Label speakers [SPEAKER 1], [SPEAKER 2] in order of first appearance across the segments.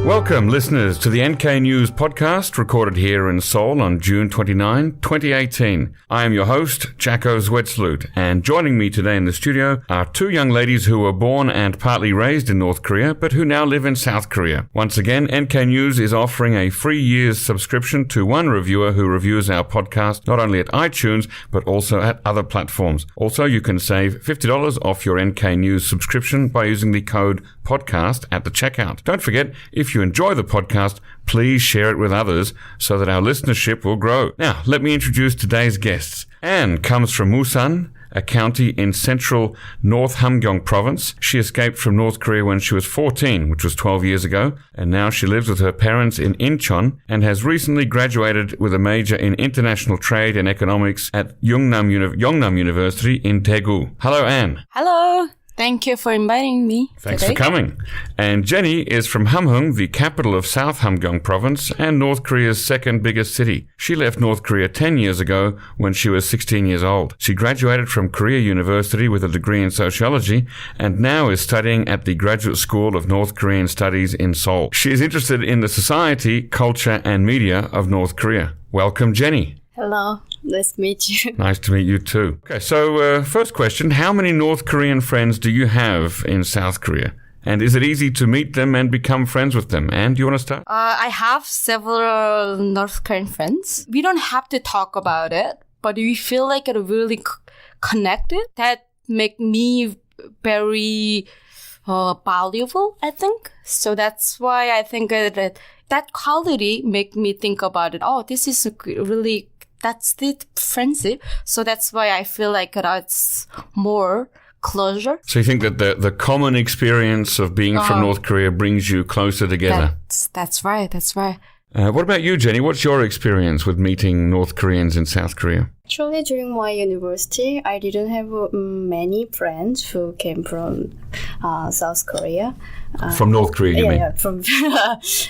[SPEAKER 1] Welcome, listeners, to the NKNews Podcast, recorded here in Seoul on June 29, 2018. I am your host, Jacko Zwetsloot, and joining me today in the studio are two young ladies who were born and partly raised in North Korea, but who now live in South Korea. Once again, NKNews is offering a free year's subscription to one reviewer who reviews our podcast not only at iTunes, but also at other platforms. Also, you can save $50 off your NKNews subscription by using the code podcast at the checkout. Don't forget, if you enjoy the podcast, please share it with others so that our listenership will grow. Now, let me introduce today's guests. Anne comes from Musan, a county in central North Hamgyong Province. She escaped from North Korea when she was 14, which was 12 years ago, and now she lives with her parents in Incheon and has recently graduated with a major in international trade and economics at Yongnam University in Daegu. Hello, Anne.
[SPEAKER 2] Hello. Thank you for inviting me
[SPEAKER 1] Thanks
[SPEAKER 2] today.
[SPEAKER 1] for coming. And Jenny is from Hamhung, the capital of South Hamgyong Province and North Korea's second biggest city. She left North Korea 10 years ago when she was 16 years old. She graduated from Korea University with a degree in Sociology and now is studying at the Graduate School of North Korean Studies in Seoul. She is interested in the society, culture, and media of North Korea. Welcome, Jenny.
[SPEAKER 2] Hello. Nice to meet you.
[SPEAKER 1] Nice to meet you too. Okay, so first question, how many North Korean friends do you have in South Korea? And is it easy to meet them and become friends with them? Anne, do you want to start?
[SPEAKER 2] I have several North Korean friends. We don't have to talk about it, but we feel like it really connected. That make me very valuable, I think. So that's why I think that quality make me think about it. Oh, this is really... That's the friendship. So that's why I feel like it's more closer.
[SPEAKER 1] So you think that the common experience of being from North Korea brings you closer together?
[SPEAKER 2] That's right. That's right.
[SPEAKER 1] What about you, Jenny? What's your experience with meeting North Koreans in South Korea?
[SPEAKER 3] Actually, during my university, I didn't have many friends who came from South Korea.
[SPEAKER 1] From North Korea, you mean?
[SPEAKER 3] Yeah, from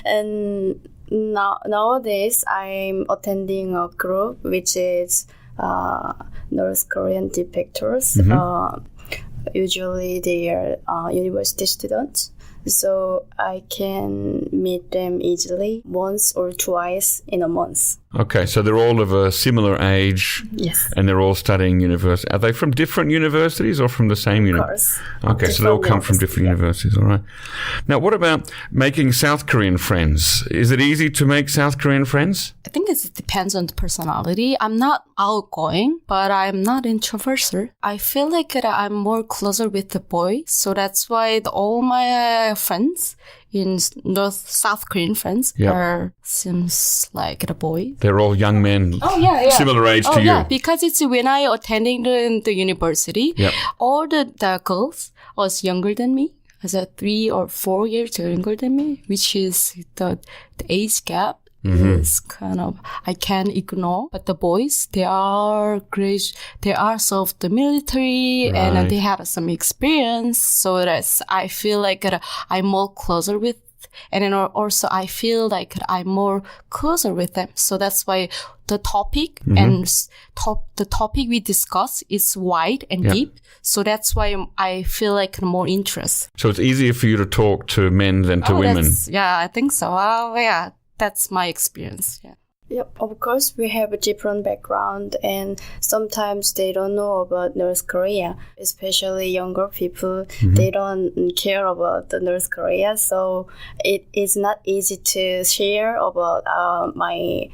[SPEAKER 3] and nowadays I'm attending a group which is North Korean defectors. Usually they are university students. So I can meet them easily once or twice in a month.
[SPEAKER 1] Okay, so they're all of a similar age.
[SPEAKER 3] Yes.
[SPEAKER 1] And they're all studying university. Are they from different universities or from the same university?
[SPEAKER 3] Of course.
[SPEAKER 1] Okay, so they all come from different universities, all right. Now, what about making South Korean friends? Is it easy to make South Korean friends?
[SPEAKER 2] I think it depends on the personality. I'm not outgoing, but I'm not introverted. I feel like I'm more closer with the boys. So that's why all my friends in South Korean friends seems like the boy.
[SPEAKER 1] They're all young men, similar age to you.
[SPEAKER 2] Yeah, because it's when I attending the university, all the girls was younger than me, as 3 or 4 years younger than me, which is the age gap. Is kind of I can't ignore, but the boys they are great. They are served the military and they have some experience. So that's I feel like I'm more closer with, and then also I feel like I'm more closer with them. So that's why the topic and the topic we discuss is wide and deep. So that's why I feel like more interest.
[SPEAKER 1] So it's easier for you to talk to men than to women.
[SPEAKER 2] Yeah, I think so. That's my experience. Yeah.
[SPEAKER 3] Yep, of course, we have a different background, and sometimes they don't know about North Korea, especially younger people. They don't care about the North Korea, so it is not easy to share about my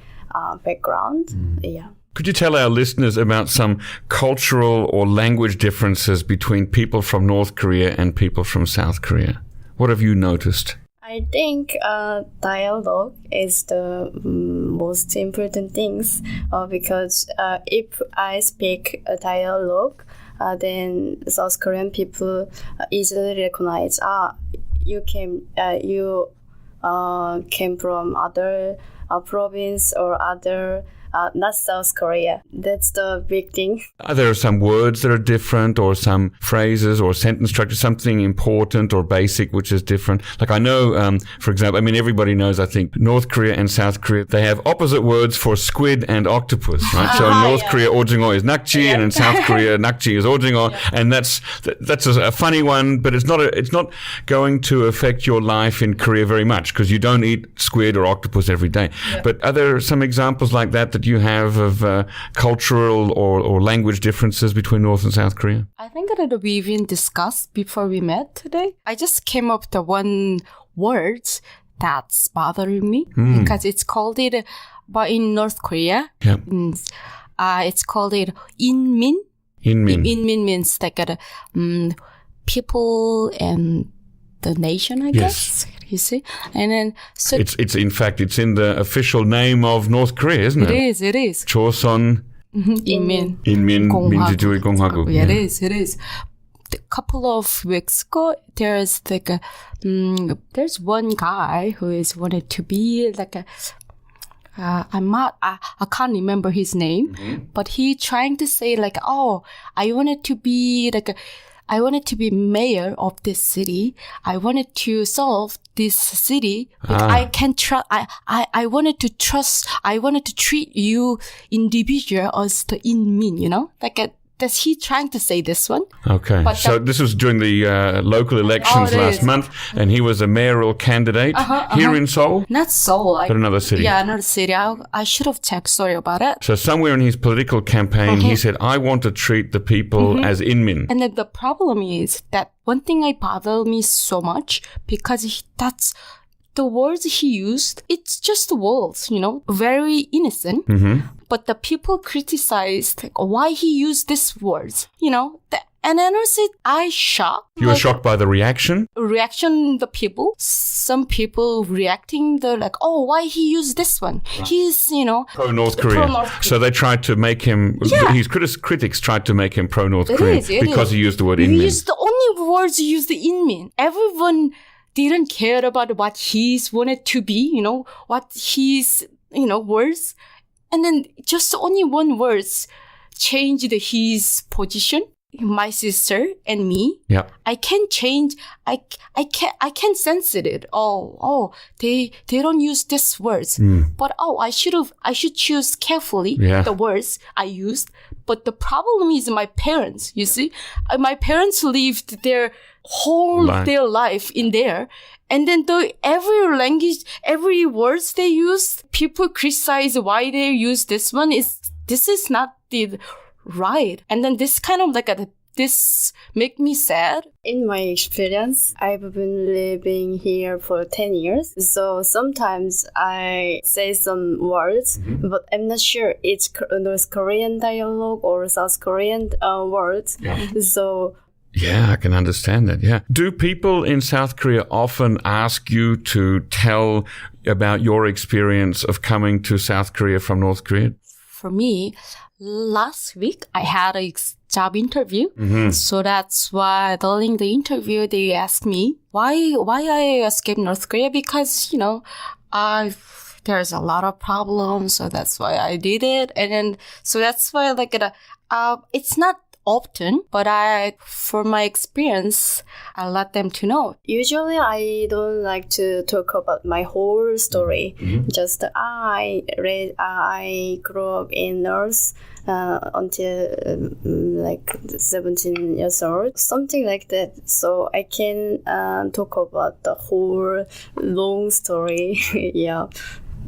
[SPEAKER 3] background. Yeah.
[SPEAKER 1] Could you tell our listeners about some cultural or language differences between people from North Korea and people from South Korea? What have you noticed?
[SPEAKER 3] I think dialogue is the most important things because if I speak a dialogue, then South Korean people easily recognize you came from other province or other not South Korea. That's the big thing.
[SPEAKER 1] Are there some words that are different, or some phrases or sentence structure, something important or basic which is different? Like I know, for example, I mean, everybody knows, I think, North Korea and South Korea, they have opposite words for squid and octopus, right? So in North Korea, ojingo is nakji, and in South Korea, nakji is ojingo, and that's a funny one, but it's not going to affect your life in Korea very much, because you don't eat squid or octopus every day. Yeah. But are there some examples like that you have of cultural or language differences between North and South Korea?
[SPEAKER 2] I think that we've been discussed before we met today. I just came up with the one word that's bothering me because it's called it, but in North Korea, it's called it inmin. Inmin means like people and the nation, I guess. You see, and then so
[SPEAKER 1] it's in fact it's in the official name of North Korea, isn't it?
[SPEAKER 2] It is.
[SPEAKER 1] Choson
[SPEAKER 2] Inmin
[SPEAKER 1] Minjuju의 공화국.
[SPEAKER 2] Yeah, it is. A couple of weeks ago, there's like there's one guy who is wanted to be like a. I can't remember his name, but he trying to say like, oh, I wanted to be mayor of this city. I wanted to solve this city. I can trust. I wanted to treat you individual as the inmin. You know, like Is he trying to say this one?
[SPEAKER 1] Okay. But so this was during the local elections last month, and he was a mayoral candidate here in Seoul?
[SPEAKER 2] Not Seoul.
[SPEAKER 1] But another city.
[SPEAKER 2] Yeah, another city. I should have checked. Sorry about it.
[SPEAKER 1] So somewhere in his political campaign, he said, I want to treat the people as inmin.
[SPEAKER 2] And then the problem is that one thing that bothered me so much, because that's the words he used, it's just words, you know, very innocent. But the people criticized like, why he used these words, you know. And then I shocked.
[SPEAKER 1] You were shocked by the reaction?
[SPEAKER 2] The people. Some people reacting, they're like, oh, why he used this one? He's, you know.
[SPEAKER 1] Pro-North Korea. So they tried to make him, his critics tried to make him pro-North Korea because he used the word inmin.
[SPEAKER 2] He used the only words he used, the inmin. Everyone didn't care about what he's wanted to be, you know, what his, you know, words. And then just only one words changed his position. My sister and me. Yeah. I can change. I can sense it. They don't use these words. But I should choose carefully the words I used. But the problem is my parents, you see. My parents lived their their life in there. And then every language, every words they use, people criticize why they use this one. This is not the right. And then this kind of this make me sad.
[SPEAKER 3] In my experience, I've been living here for 10 years. So sometimes I say some words, but I'm not sure it's North Korean dialogue or South Korean words. So
[SPEAKER 1] yeah, I can understand that. Yeah. Do people in South Korea often ask you to tell about your experience of coming to South Korea from North Korea?
[SPEAKER 2] For me, last week I had a job interview. So that's why during the interview they asked me why I escaped North Korea, because, you know, there's a lot of problems, so that's why I did it. And then so that's why it's not often, but for my experience, I let them to know.
[SPEAKER 3] Usually, I don't like to talk about my whole story. Just I grew up in North until like 17 years old, something like that. So I can talk about the whole long story. Yeah.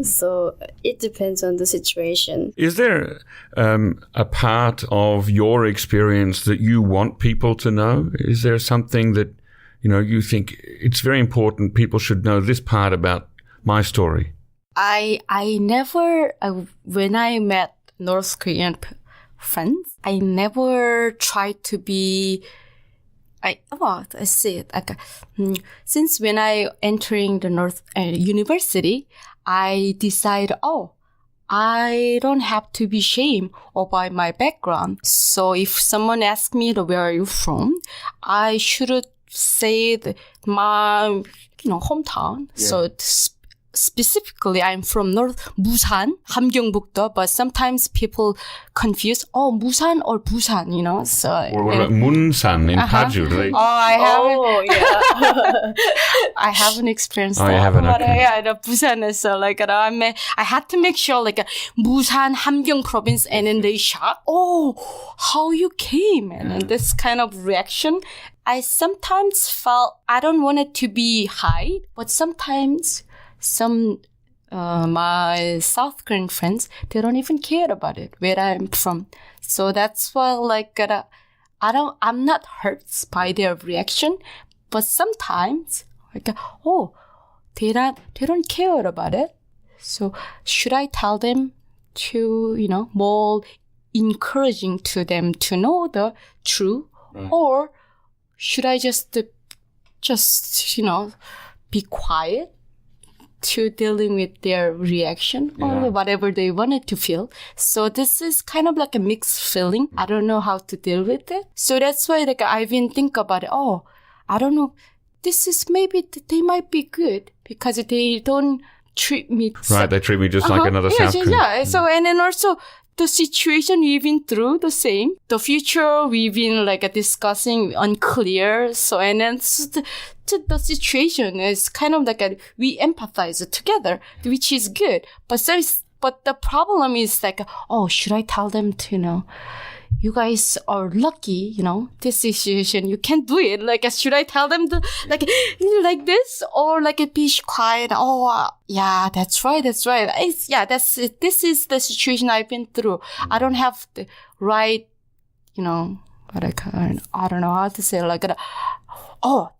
[SPEAKER 3] So it depends on the situation.
[SPEAKER 1] Is there a part of your experience that you want people to know? Is there something that, you know, you think it's very important people should know this part about my story?
[SPEAKER 2] I never, when I met North Korean friends, I never tried to be, since when I entering the North University, I decide, I don't have to be ashamed about my background. So if someone asks me where are you from, I should say my hometown. Yeah. So specifically, I'm from North Musan, Hamgyong, but sometimes people confuse, Musan or Busan, you know. So
[SPEAKER 1] or what about Musan in Paju? Do they?
[SPEAKER 2] I haven't.
[SPEAKER 3] Oh, yeah.
[SPEAKER 2] I haven't experienced
[SPEAKER 1] Oh,
[SPEAKER 2] that.
[SPEAKER 1] you haven't?
[SPEAKER 2] But
[SPEAKER 1] Okay.
[SPEAKER 2] yeah, the Busan is like I had to make sure like Musan, Hamgyong Province, and then they shock. Oh, how you came, and this kind of reaction. I sometimes felt I don't want it to be hide, but sometimes some my South Korean friends, they don't even care about it where I'm from. So that's why like I'm not hurt by their reaction, but sometimes like they don't care about it. So should I tell them to, you know, more encouraging to them to know the truth, or should I just you know, be quiet to dealing with their reaction or whatever they wanted to feel? So this is kind of like a mixed feeling. I don't know how to deal with it. So that's why like I've been thinking about it. I don't know. This is maybe they might be good because they don't treat me.
[SPEAKER 1] Right, they treat me just like another South Korean.
[SPEAKER 2] Yeah. So and then also the situation we've been through the same. The future we've been like discussing unclear. So and then the situation is kind of like we empathize together, which is good. But the problem is like, should I tell them to, you know, you guys are lucky, you know, this situation, you can't do it. Like, should I tell them to, like this, or like be quiet? Yeah, that's right. This is the situation I've been through. I don't have the right, you know, I don't know how to say like,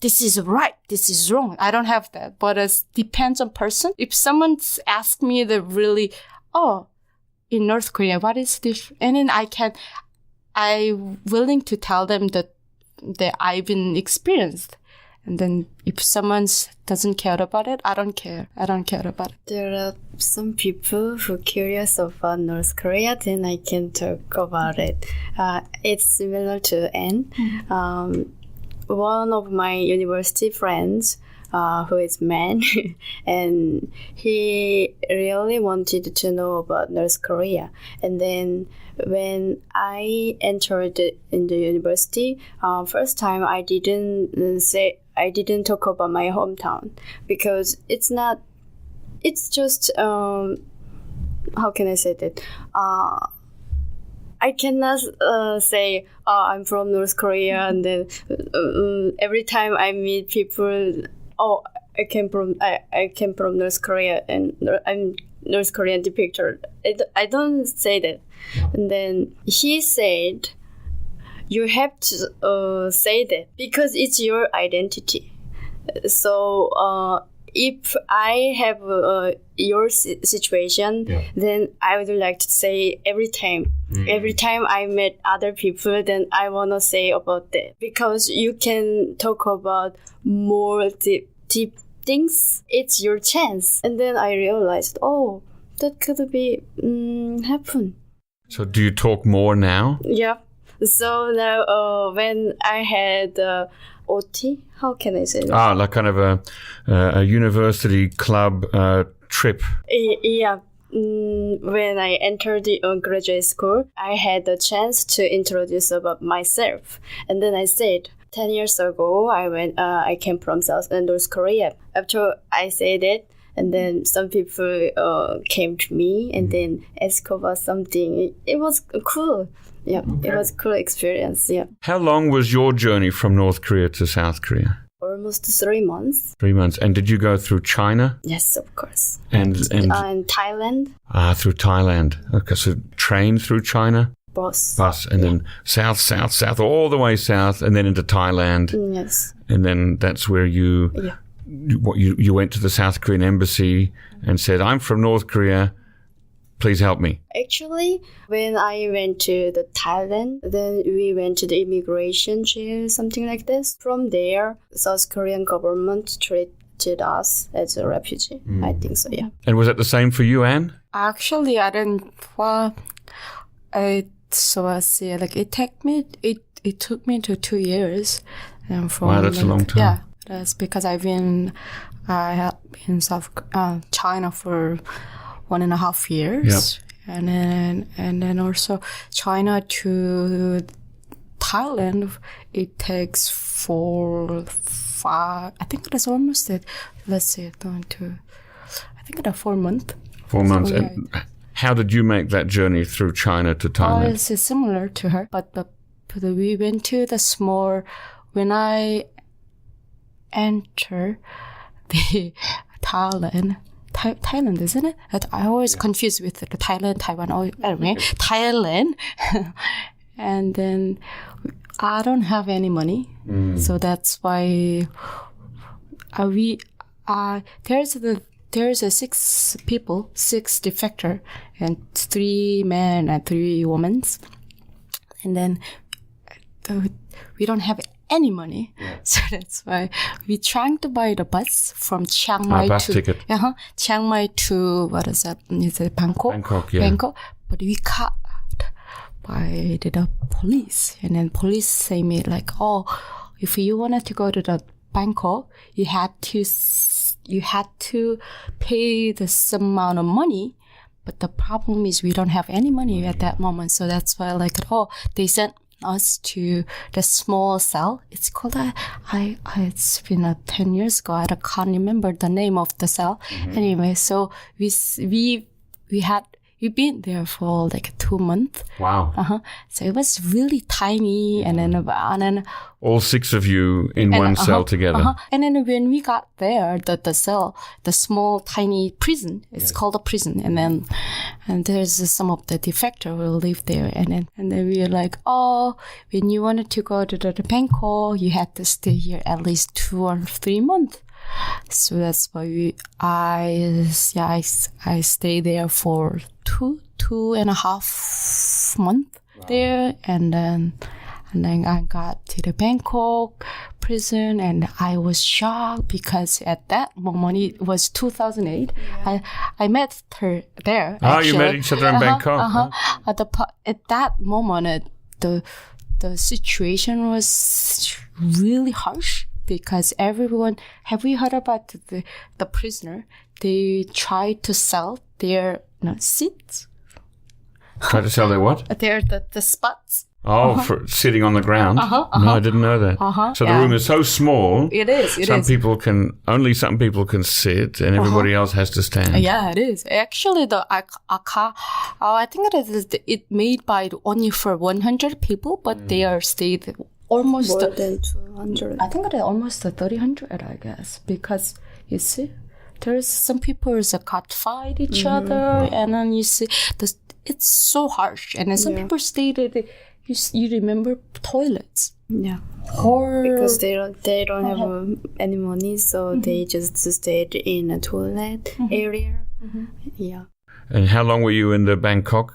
[SPEAKER 2] this is right, this is wrong. I don't have that, but it depends on person. If someone's asked me the really, in North Korea, what is this? And then I'm willing to tell them that I've been experienced. And then if someone doesn't care about it, I don't care. I don't care about it.
[SPEAKER 3] There are some people who are curious about North Korea, then I can talk about it. It's similar to Anne. One of my university friends, who is man, and he really wanted to know about North Korea. And then when I entered in the university, first time I didn't talk about my hometown because it's just how can I say that? I cannot say I'm from North Korea, and then every time I meet people, I came from North Korea and I'm North Korean depictor. I don't say that. And then he said, you have to say that because it's your identity. So if I have your situation, then I would like to say every time I met other people, then I want to say about that. Because you can talk about more deep things. It's your chance. And then I realized, that could be happen.
[SPEAKER 1] So do you talk more now?
[SPEAKER 3] Yeah. So now when I had OT, how can I say that?
[SPEAKER 1] Like kind of a university club trip.
[SPEAKER 3] Yeah. When I entered the graduate school, I had the chance to introduce about myself. And then I said, 10 years ago, I came from North Korea. After I said it, and then some people came to me and then asked about something. It was cool. Yeah, okay. It was a cool experience. Yeah.
[SPEAKER 1] How long was your journey from North Korea to South Korea?
[SPEAKER 3] Almost 3 months.
[SPEAKER 1] 3 months. And did you go through China?
[SPEAKER 3] Yes, of course.
[SPEAKER 1] And
[SPEAKER 3] Thailand.
[SPEAKER 1] Through Thailand. Okay, so train through China?
[SPEAKER 3] Bus.
[SPEAKER 1] And then south, all the way south, and then into Thailand.
[SPEAKER 3] Yes.
[SPEAKER 1] And then that's where you went to the South Korean embassy and said, I'm from North Korea, please help me.
[SPEAKER 3] Actually, when I went to the Thailand, then we went to the immigration jail, something like this. From there, South Korean government treated us as a refugee. I think so, yeah.
[SPEAKER 1] And was that the same for you, Anne?
[SPEAKER 2] Actually, I didn't. It took me to 2 years.
[SPEAKER 1] Wow, that's a long time.
[SPEAKER 2] Yeah. That's because I have been China for 1.5 years. Yep. And then also China to Thailand, it takes 4, 5. I think it's almost I think it's 4 months. 4
[SPEAKER 1] months. So, and how did you make that journey through China to Thailand?
[SPEAKER 2] It's similar to her, but we went to the small. When I enter the Thailand, isn't it? I always confuse with the Thailand, Taiwan. Anyway, Thailand, and then I don't have any money, so that's why there's 6 people, 6 defector, and 3 men and 3 women, and then we don't have any money, so that's why we trying to buy the bus from Chiang Mai
[SPEAKER 1] ticket.
[SPEAKER 2] Chiang Mai to what is that? Is it Bangkok? Bangkok, but we caught by the police, and then police say me like, oh, if you wanted to go to the Bangkok, you had to pay this amount of money, but the problem is we don't have any money at that moment, so that's why they sent us to the small cell. It's called it's been 10 years ago. I can't remember the name of the cell. Anyway, so we've been there for 2 months.
[SPEAKER 1] Wow.
[SPEAKER 2] So it was really tiny, and then
[SPEAKER 1] all 6 of you in one cell together.
[SPEAKER 2] And then when we got there, the cell, the small tiny prison, it's called a prison, and there's some of the defector will live there, and then we were like, oh, when you wanted to go to the Bangkok, you had to stay here at least 2 or 3 months. So that's why I stayed there for 2.5 months there, and then I got to the Bangkok prison, and I was shocked because at that moment, it was 2008. I met her there.
[SPEAKER 1] Actually. You met each other in Bangkok.
[SPEAKER 2] At that moment, the situation was really harsh. Because everyone, have we heard about the prisoner? They tried to sell their seats.
[SPEAKER 1] Try to sell their what?
[SPEAKER 2] The spots.
[SPEAKER 1] Oh, for sitting on the ground? No, I didn't know that. So the room is so small.
[SPEAKER 2] It is.
[SPEAKER 1] Some people can sit, and everybody else has to stand.
[SPEAKER 2] Yeah, it is. Actually, the aka, I think it made by only for 100 people, but they are stayed almost
[SPEAKER 3] more than 200.
[SPEAKER 2] I think it's almost 300, I guess, because you see, there's some people got fight each other, and then you see it's so harsh, and then some people stated you remember toilets.
[SPEAKER 3] Yeah, because they don't have any money, so they just stayed in a toilet area. Yeah.
[SPEAKER 1] And how long were you in the Bangkok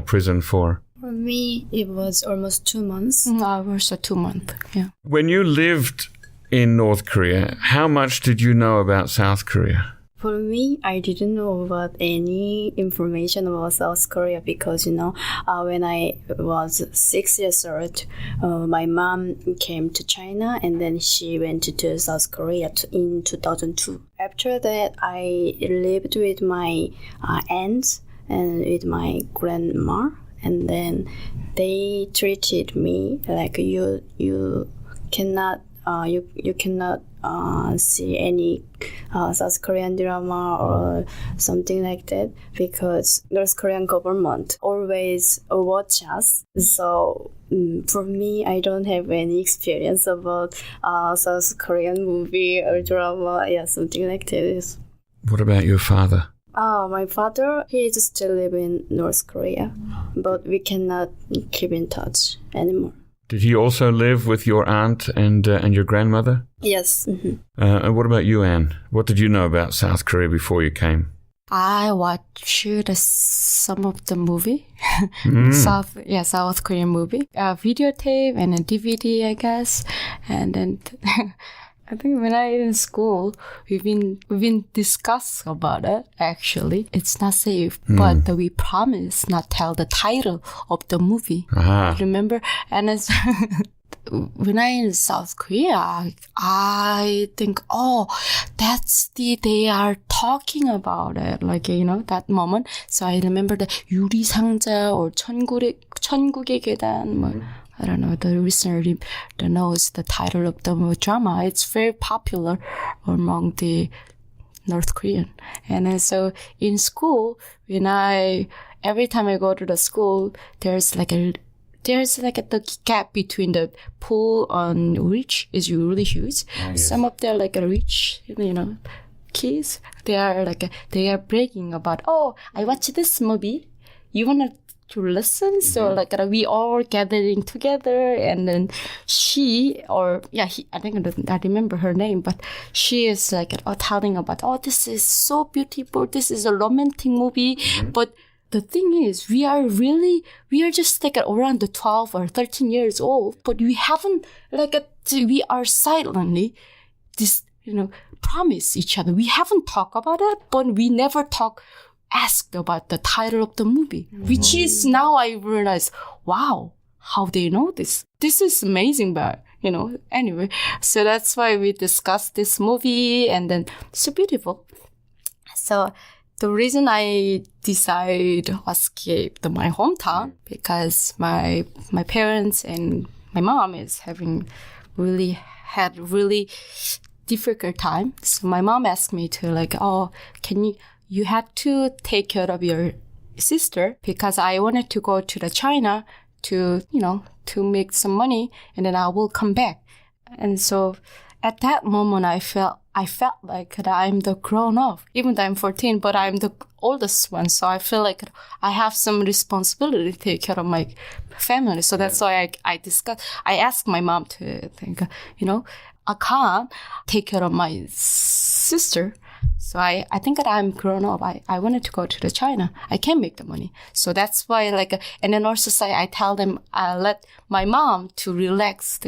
[SPEAKER 1] prison for?
[SPEAKER 3] For me, it was almost 2 months.
[SPEAKER 2] I was 2 months, yeah.
[SPEAKER 1] When you lived in North Korea, how much did you know about South Korea?
[SPEAKER 3] For me, I didn't know about any information about South Korea because, when I was 6 years old, my mom came to China and then she went to South Korea in 2002. After that, I lived with my aunt and with my grandma. And then they treated me like you cannot see any South Korean drama or something like that because North Korean government always watch us. So for me, I don't have any experience about South Korean movie or drama. Yeah, something like that.
[SPEAKER 1] What about your father?
[SPEAKER 3] My father, he is still living in North Korea, but we cannot keep in touch anymore.
[SPEAKER 1] Did he also live with your aunt and your grandmother?
[SPEAKER 3] Yes.
[SPEAKER 1] And what about you, Anne? What did you know about South Korea before you came?
[SPEAKER 2] I watched some of the movie, South Korean movie, videotape and a DVD, I guess, and then I think when I in school, we've been discussing about it. Actually, it's not safe, but we promise not tell the title of the movie. Remember? And it's when I in South Korea, I think, they are talking about it, like, that moment. So I remember the 유리상자 or 천국의 계단. I don't know, the listener knows the title of the drama. It's very popular among the North Korean. And then so in school, every time I go to the school, there's like the gap between the poor and rich is really huge. Yes. Some of them like rich, kids, they are bragging about, I watched this movie. You wanna to listen? So we all gathering together, and then I remember her name, but she is telling about, this is so beautiful. This is a romantic movie. But the thing is, we are just around the 12 or 13 years old, but we haven't we are silently promise each other. We haven't talked about it, but we never asked about the title of the movie, which is now I realize, wow, how they know this. This is amazing, but anyway. So that's why we discussed this movie, and then it's so beautiful. So the reason I decided to escape my hometown, because my parents and my mom is had really difficult time. So my mom asked me to you have to take care of your sister, because I wanted to go to China to make some money, and then I will come back. And so at that moment, I felt like I'm the grown up, even though I'm 14, but I'm the oldest one. So I feel like I have some responsibility to take care of my family. So that's why I asked my mom to think, I can't take care of my sister. So I think that I'm grown up. I wanted to go to China. I can make the money. So that's why and then also I tell them, I let my mom to relax.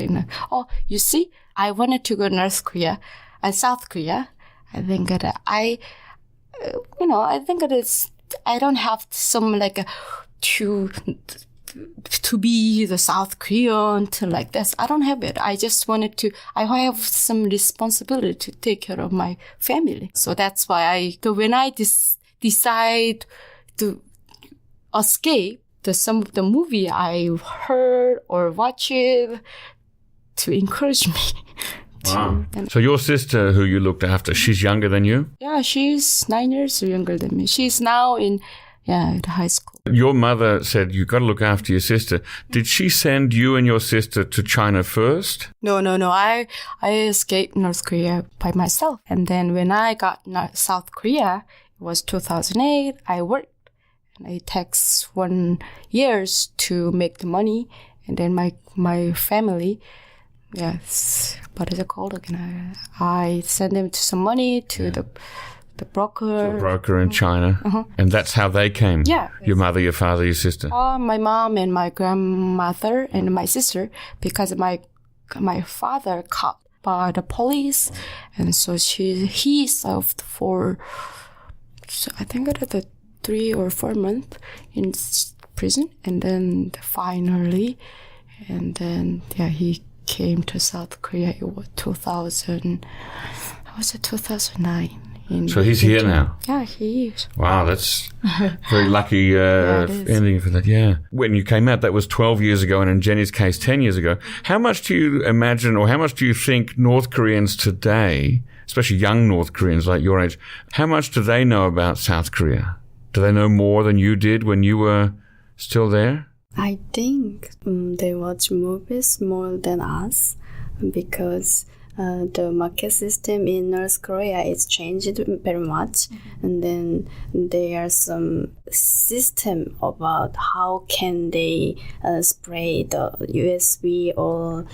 [SPEAKER 2] You see, I wanted to go to North Korea and South Korea. I think that I think that I don't have some to be the South Korean to like this. I don't have it. I just wanted to, I have some responsibility to take care of my family. So that's why when I decide to escape some of the movie I heard or watched to encourage me.
[SPEAKER 1] Wow. So your sister, who you looked after, she's younger than you?
[SPEAKER 2] Yeah, she's 9 years younger than me. She's now in high school.
[SPEAKER 1] Your mother said you got to look after your sister. Did she send you and your sister to China first?
[SPEAKER 2] No. I escaped North Korea by myself. And then when I got South Korea, it was 2008. I worked, and it takes 1 year to make the money. And then my family, what is it called again? I send them some money to the broker
[SPEAKER 1] in China. And that's how they came.
[SPEAKER 2] Yeah.
[SPEAKER 1] Your mother, your father, your sister.
[SPEAKER 2] My mom and my grandmother and my sister, because my father caught by the police, and so he served for, I think the 3 or 4 months in prison, and then finally, he came to South Korea. It was 2009.
[SPEAKER 1] So he's here now?
[SPEAKER 2] Yeah, he is.
[SPEAKER 1] Wow, that's very lucky ending for that, yeah. When you came out, that was 12 years ago, and in Jenny's case, 10 years ago. How much do you imagine, or how much do you think North Koreans today, especially young North Koreans like your age, how much do they know about South Korea? Do they know more than you did when you were still there?
[SPEAKER 3] I think they watch movies more than us, because the market system in North Korea is changed very much, and then there are some system about how can they spray the USB or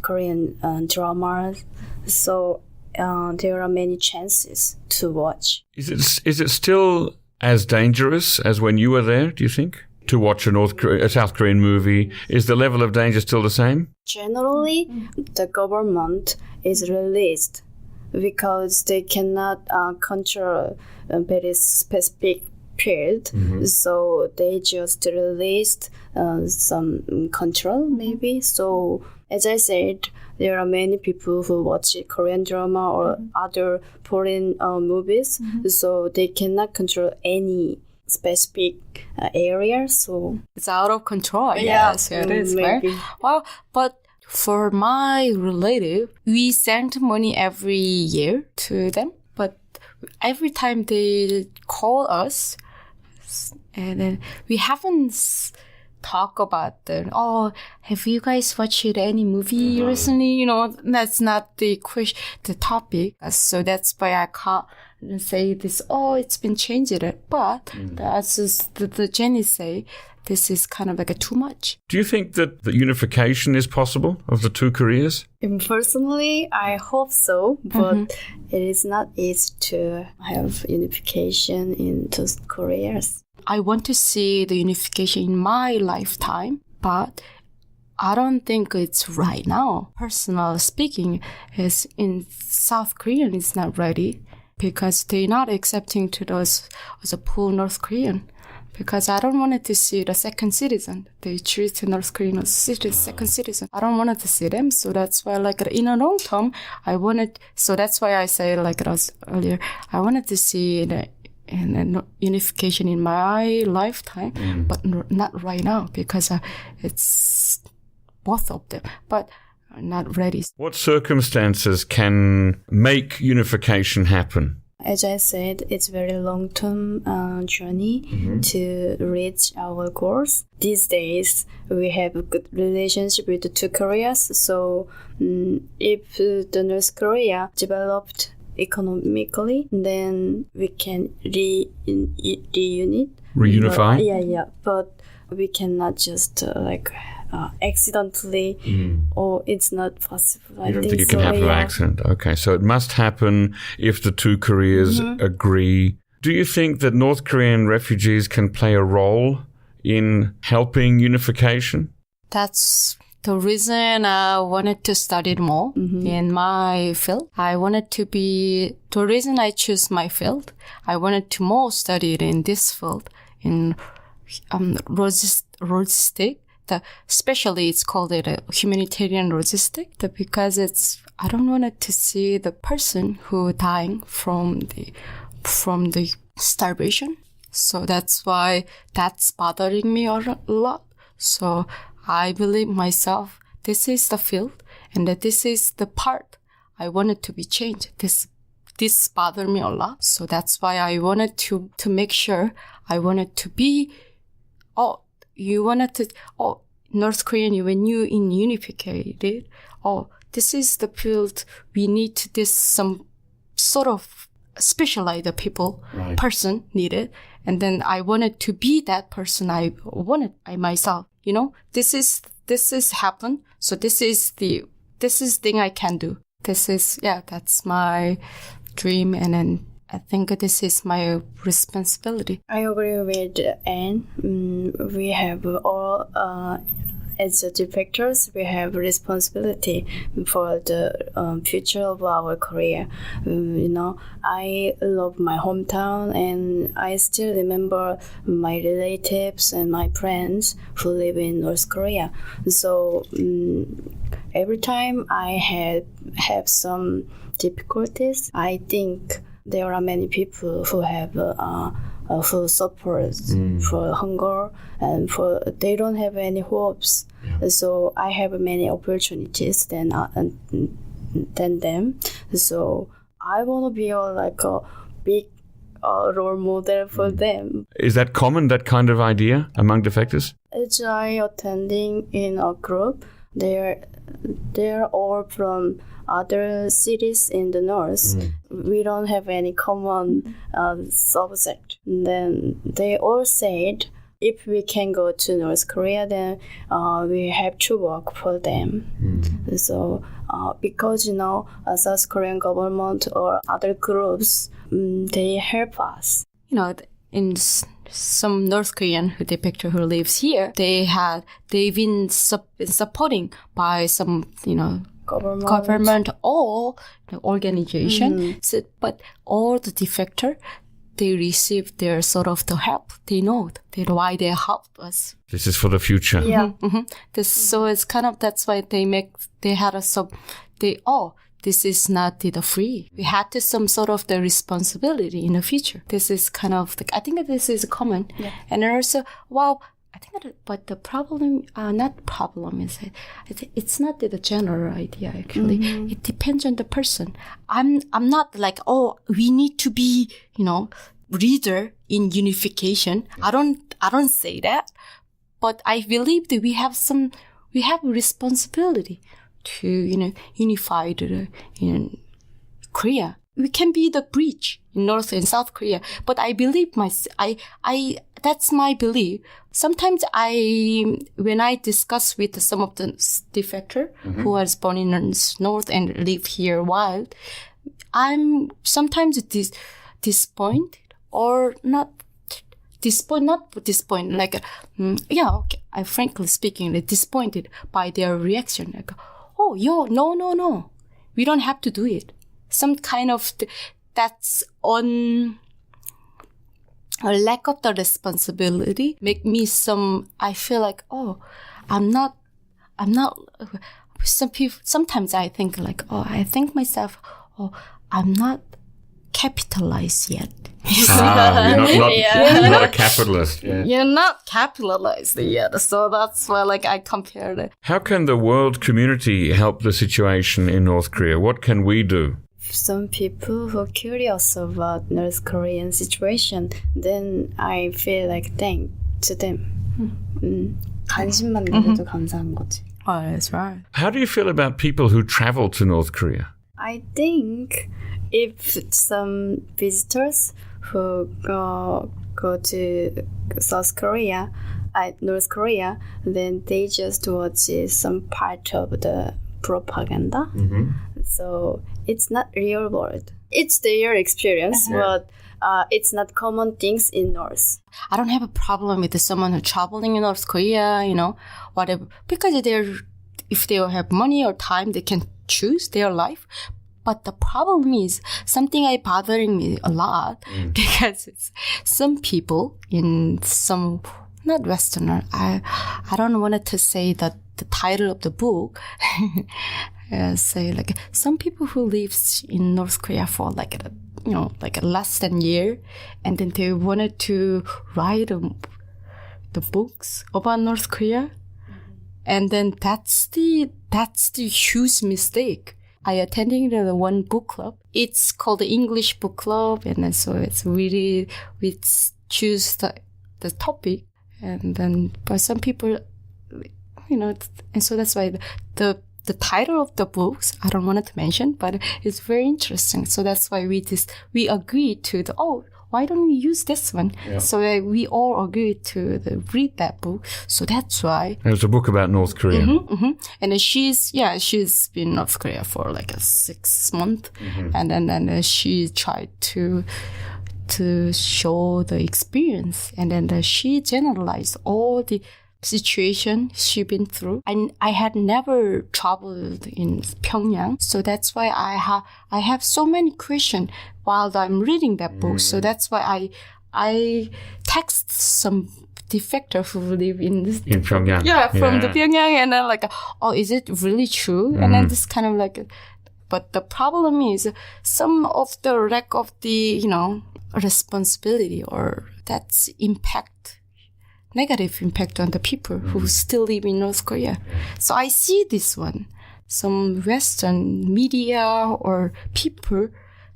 [SPEAKER 3] Korean dramas. So there are many chances to watch.
[SPEAKER 1] Is it still as dangerous as when you were there, do you think? to watch a South Korean movie? Is the level of danger still the same?
[SPEAKER 3] Generally, the government is released because they cannot control a very specific period. So they just released some control, maybe. So, as I said, there are many people who watch Korean drama or other foreign movies, so they cannot control any specific area. So
[SPEAKER 2] it's out of control, I guess. Yeah, it is,
[SPEAKER 3] maybe.
[SPEAKER 2] right? Well, but for my relative, we send money every year to them, but every time they call us, and then we haven't talk about have you guys watched any movie recently? That's not the topic. So that's why I can't say this, it's been changed. But as the Jenny say, this is kind of like too much.
[SPEAKER 1] Do you think that the unification is possible of the two Koreas?
[SPEAKER 3] Personally, I hope so, but it is not easy to have unification in two Koreas.
[SPEAKER 2] I want to see the unification in my lifetime, but I don't think it's right now. Personally speaking, is in South Korea, it's not ready because they're not accepting to us as a full North Korean. Because I don't want to see the second citizen. They treat North Korean as second citizen. I don't want to see them. So that's why, in a long term, so that's why I say, earlier, I wanted to see and unification in my lifetime, but not right now because it's both of them, but not ready.
[SPEAKER 1] What circumstances can make unification happen?
[SPEAKER 3] As I said, it's a very long-term journey to reach our goals. These days, we have a good relationship with the two Koreas. So if the North Korea developed economically, then we can reunite.
[SPEAKER 1] Reunify?
[SPEAKER 3] Yeah. But we cannot just accidentally, or it's not possible.
[SPEAKER 1] I don't think it can happen by accident. Okay, so it must happen if the two Koreas agree. Do you think that North Korean refugees can play a role in helping unification?
[SPEAKER 2] That's the reason I wanted to study more in my field. The reason I choose my field, I wanted to more study it in this field, in logistic. Especially it's called a humanitarian logistic, because I don't want to see the person who dying from the starvation. So that's why that's bothering me a lot. So I believe myself, this is the field and that this is the part I wanted to be changed. This bothered me a lot. So that's why I wanted to make sure I wanted to be, North Korean, when you in unified, this is the field we need some sort of specialized person needed. And then I wanted to be that person I myself, this is happen. So this is thing I can do. That's my dream. And then I think this is my responsibility.
[SPEAKER 3] I agree with Anne. We have all, as the directors, we have responsibility for the future of our career. I love my hometown, and I still remember my relatives and my friends who live in North Korea. So every time I have some difficulties, I think there are many people who have who suffers for hunger and they don't have any hopes. Yeah. So I have many opportunities than them. So I want to be a big role model for them.
[SPEAKER 1] Is that common, that kind of idea among defectors?
[SPEAKER 3] As I attending in a group, they're all from other cities in the north. We don't have any common subject. Then they all said, if we can go to North Korea, then we have to work for them. So because South Korean government or other groups, they help us.
[SPEAKER 2] in some North Korean depictor who lives here, they've been supporting by some, government or the organization. So, but all the defector, they receive their sort of the help. They know why they help us.
[SPEAKER 1] This is for the future.
[SPEAKER 3] Yeah.
[SPEAKER 2] So it's kind of, that's why this is not the free. We had to some sort of the responsibility in the future. This is kind of, I think that this is common. Yeah. And also, I think that, but the problem, not problem is that it's not the general idea actually. It depends on the person. I'm not like, we need to be, leader in unification. I don't say that, but I believe that we have a responsibility to, unify Korea. We can be the bridge in North and South Korea, but I believe that's my belief. Sometimes when I discuss with some of the defector who was born in North and live here a while, I'm sometimes disappointed or not disappointed, like, I frankly speaking, disappointed by their reaction. Like, no, we don't have to do it. Some kind of, that's on a lack of the responsibility make me I feel like, I'm not, sometimes I think like, I think myself, I'm not capitalized yet.
[SPEAKER 1] You're not a capitalist. Yeah.
[SPEAKER 2] You're not capitalized yet. So that's why I compared it.
[SPEAKER 1] How can the world community help the situation in North Korea? What can we do?
[SPEAKER 3] Some people who are curious about North Korean situation, then I feel like thank to them. 관심만 가져도 감사한 거지.
[SPEAKER 2] Oh, that's right.
[SPEAKER 1] How do you feel about people who travel to North Korea?
[SPEAKER 3] I think if some visitors who go to South Korea, North Korea, then they just watch some part of the propaganda. So it's not real world. It's their experience, but it's not common things in North.
[SPEAKER 2] I don't have a problem with someone who's traveling in North Korea, whatever, because if they have money or time, they can choose their life. But the problem is something bothering me a lot because some people in some, not Westerner, I don't want to say that the title of the book, say like some people who live in North Korea for like less than a year, and then they wanted to write the books about North Korea, and then that's the huge mistake. I attended the one book club. It's called the English Book Club, and then so it's really we choose the topic, and then but some people, and so that's why the title of the books I don't want to mention, but it's very interesting. So that's why we agreed to why don't we use this one? Yeah. So we all agreed to read that book. So that's why.
[SPEAKER 1] It was a book about North Korea.
[SPEAKER 2] And then she's been in North Korea for like 6 months. And then she tried to show the experience. And then she generalized all the situation she's been through. And I had never traveled in Pyongyang. So that's why I have so many questions while I'm reading that book. So that's why I text some defector who live in
[SPEAKER 1] Pyongyang.
[SPEAKER 2] Yeah, from the Pyongyang, and then like, is it really true? And then this kind of like, but the problem is some of the lack of the, responsibility, or that's negative impact on the people who still live in North Korea. So I see this one. Some Western media or people,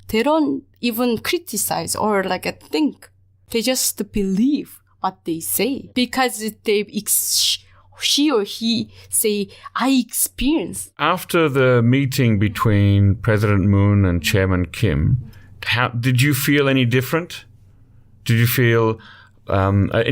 [SPEAKER 2] they don't even criticize or think. They just believe what they say because she or he say, I experience.
[SPEAKER 1] After the meeting between President Moon and Chairman Kim, how did you feel any different? Did you feel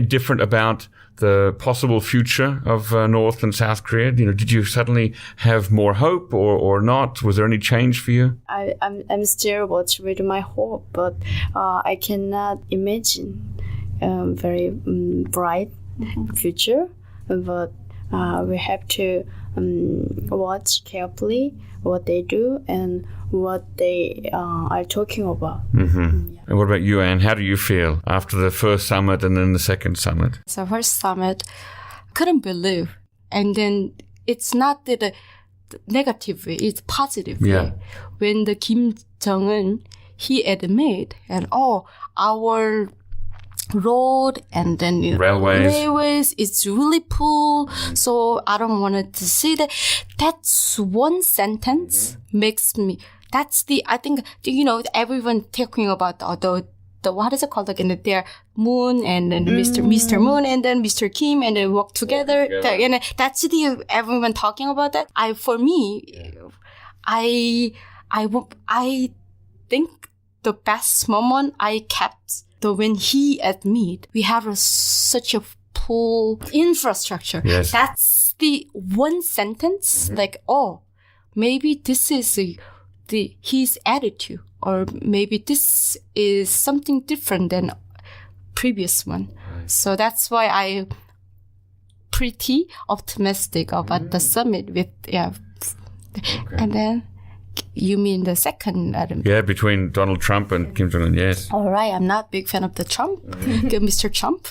[SPEAKER 1] different about the possible future of North and South Korea? Did you suddenly have more hope or not? Was there any change for you?
[SPEAKER 3] I'm still watching with my hope, but I cannot imagine very bright future, but we have to watch carefully what they do and what they are talking about.
[SPEAKER 1] And what about you, Anne? How do you feel after the first summit and then the second summit?
[SPEAKER 2] So first summit, couldn't believe. And then it's not the negative way, it's positive way. When the Kim Jong-un, he admit and our road and then railways, it's really full. So I don't want to see that. That's one sentence makes me. I think everyone talking about the what is it called again? Their Moon and then Mr. Moon and then Mr. Kim and they walk together. And that's everyone talking about that. I think the best moment I kept when he admit we have such a full infrastructure.
[SPEAKER 1] Yes.
[SPEAKER 2] That's the one sentence maybe this is his attitude, or maybe this is something different than previous one. Right. So that's why I pretty optimistic about the summit with And then you mean the second?
[SPEAKER 1] Between Donald Trump and Kim Jong-un. Yes.
[SPEAKER 2] All right, I'm not a big fan of the Trump, Mr. Trump.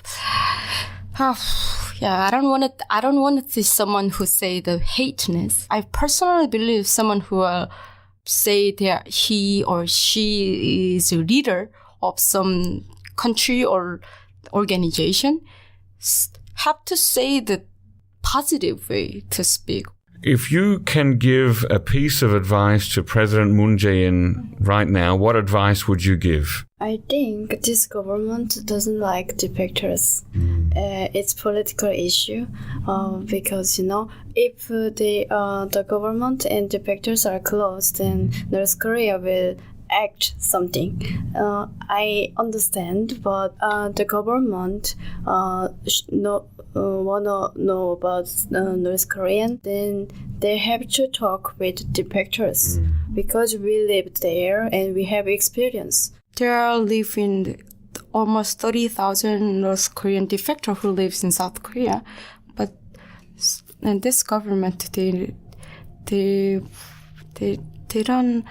[SPEAKER 2] I don't want to see someone who say the hateness. I personally believe someone who say that he or she is a leader of some country or organization have to say the positive way to speak.
[SPEAKER 1] If you can give a piece of advice to President Moon Jae-in right now, what advice would you give?
[SPEAKER 3] I think this government doesn't like defectors. It's political issue because, if the government and defectors are close, then North Korea will act something. I understand, but the government wanna know about North Korean, then they have to talk with defectors because we live there and we have experience.
[SPEAKER 2] There live in almost 30,000 North Korean defectors who lives in South Korea, but in this government they don't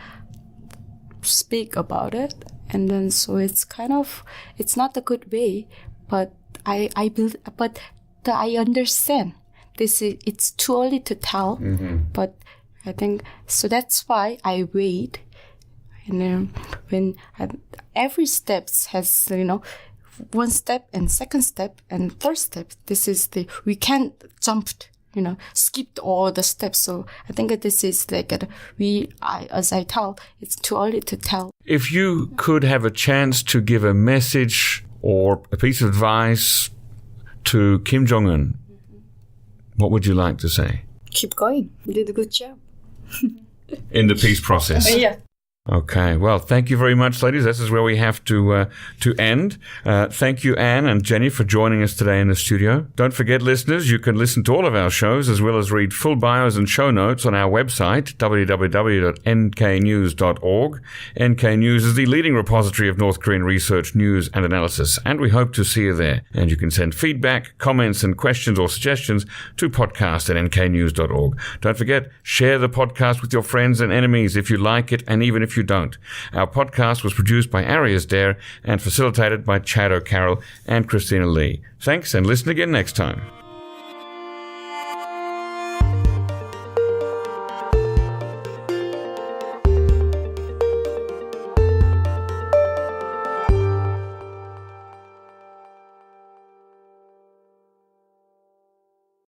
[SPEAKER 2] speak about it, and then so it's not a good way. But I understand it's too early to tell, but I think so. That's why I wait. And when every step has one step and second step and third step. This is we can't jump. Skipped all the steps. So I think this is as I tell, it's too early to tell.
[SPEAKER 1] If you could have a chance to give a message or a piece of advice to Kim Jong-un, what would you like to say?
[SPEAKER 3] Keep going. You did a good job.
[SPEAKER 1] In the peace process.
[SPEAKER 3] Yeah.
[SPEAKER 1] Okay. Well, thank you very much, ladies. This is where we have to end. Thank you, Anne and Jenny, for joining us today in the studio. Don't forget, listeners, you can listen to all of our shows as well as read full bios and show notes on our website, www.nknews.org. NK News is the leading repository of North Korean research, news and analysis, and we hope to see you there. And you can send feedback, comments and questions or suggestions to podcast@nknews.org. Don't forget, share the podcast with your friends and enemies if you like it and even if you don't. Our podcast was produced by Arias Dare and facilitated by Chad O'Carroll and Christina Lee. Thanks, and listen again next time.